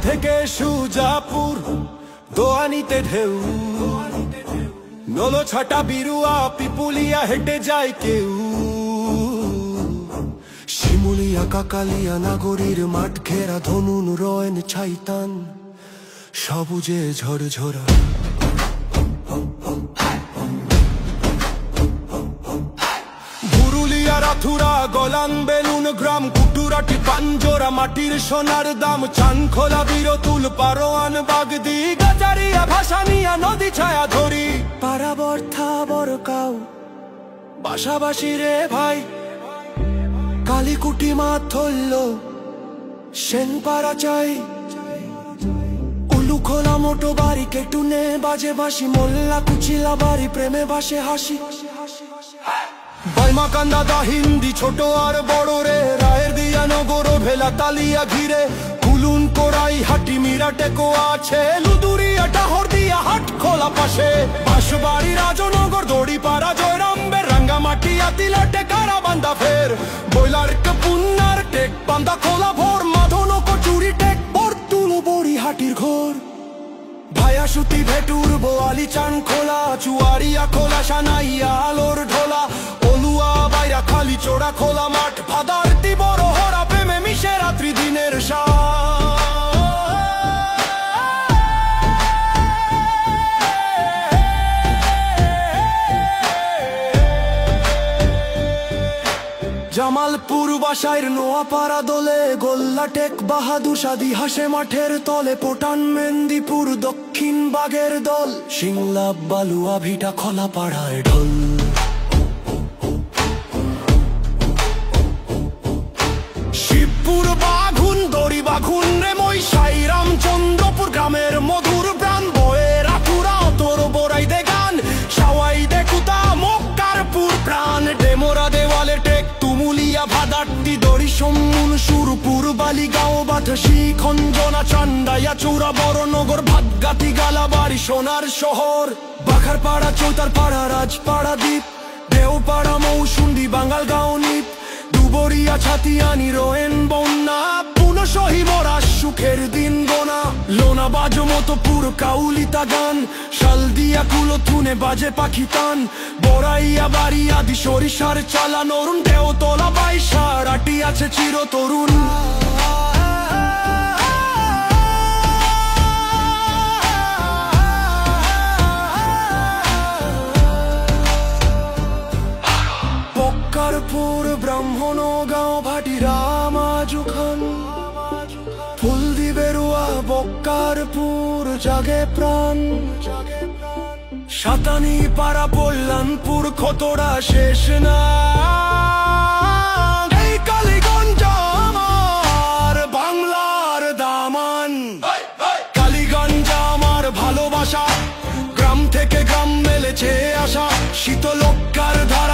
থেকে সুজাপুর দোয়ানিতে ঢেউ, নলো ছাটা বিরুয়া পিপুলিয়া হেঁটে যায় কেউ। শিমুলিয়া কাকালিয়া নাগরীর মাঠ ঘেরা ধনুন রয়েন ছাইতান, সবুজে ঝরঝরা রাথুরা গলান বেলুন গ্রাম কুটুরাটি পাঞ্জোরা মাটির সোনার দাম চানখোলা বীরতুল পারোয়ান বাগদি গাজারিয়া ভাসানিয়া নদী ছায়া ধরি পারাবর্থা বরকাও বাসাবাসী রে ভাই কালীকুটি মাঠ ধরল সেনপাড়া চাই উলুখোলা মোটো বাড়ি কেটুনে বাজে বাঁশি মোল্লা কুচিলা বাড়ি প্রেমে বাসে হাসি বাইমাকান্দা দা হিন্দি ছোট আর বড় রে রায়ের দিয়া নগর ভেলা তালিয়া ঘিরে কুলুন কোরাই হাটি মিরা টেকো আছে লুদুরিয়া টাহর দিয়া হাট খোলা পাশে বাঁশবাড়ি রাজনগর দড়ি পাড়া জয়রামবের রাঙ্গামাটি আতিলা টেকারা বান্দা ফের বইলার পুন্নার টেক বান্দা খোলা ভোর মাধন কচুরি টেক বর তুলো বড়ি হাটির ঘর ভায়া সুতি ভেটুর বোয়ালি চান খোলা চুয়ারিয়া খোলা সানাইয়া আলোর ঢোলা অলুয়া বাইরা খালি চোড়া খোলা মাঠ ভাদারটি বড় হরা প্রেমে মিশে রাত্রি দিনের জামালপুর বাসাইর নোয়াপাড়া দোলে গোল্লা টেক বাহাদুর সাদি হাসে মাঠের তলে পোটান মেন্দিপুর দক্ষিণ বাগের দল সিংলা বালুয়া ভিটা খোলা পাড়ায় ঢোল শিবপুর বাঘুন দড়ি বাঘুন রে মই সাইরামচন্দ্রপুর গ্রামের মধুর প্রাণ বয়ে রাতুরা তোর বড়াই দে গান সাওয়াই দে কুতা মক্কারপুর প্রাণ ডেমোরা দেওয়ালে টেক তুমুলিয়া ভাদাট্টি দড়ি সম্মুন সুরপুর বালিগাঁও বাতাসি খঞ্জনা চান্দাইয়া চূড়া বড়নগর ভাতগাতি গালাবাড়ি সোনার শহর বাখারপাড়া চৌতারপাড়া রাজপাড়া দ্বীপ দেওপাড়া মৌসুন্দি বাঙ্গালগাঁও নিপ দুবরিয়া ছাতিয়ানি রোয়েন বন্যা পুনঃসহি মরা সুখের দিন গোনা লোনা বাজো মতো পুরো কাউলিতা গান শাল দিয়া কুলো থুনে বাজে পাখি টান বড়াইয়া বাড়ি আদি সরিষার চালা নরুন দেও তোলা বাইশা রাটি আছে চির তরুণ বক্কারপুর ব্রাহ্মণ গাঁও ভাটি রামাজু খান ফুলদি বেরুয়া বক্কারপুর জাগে প্রাণ সাতানি পাড়া বল্লানপুর খতরা শেষ না এই কালীগঞ্জ আমার বাংলার দামান কালীগঞ্জ আমার ভালোবাসা গ্রাম থেকে গ্রাম মেলেছে আশা শীতলক্কার ধারা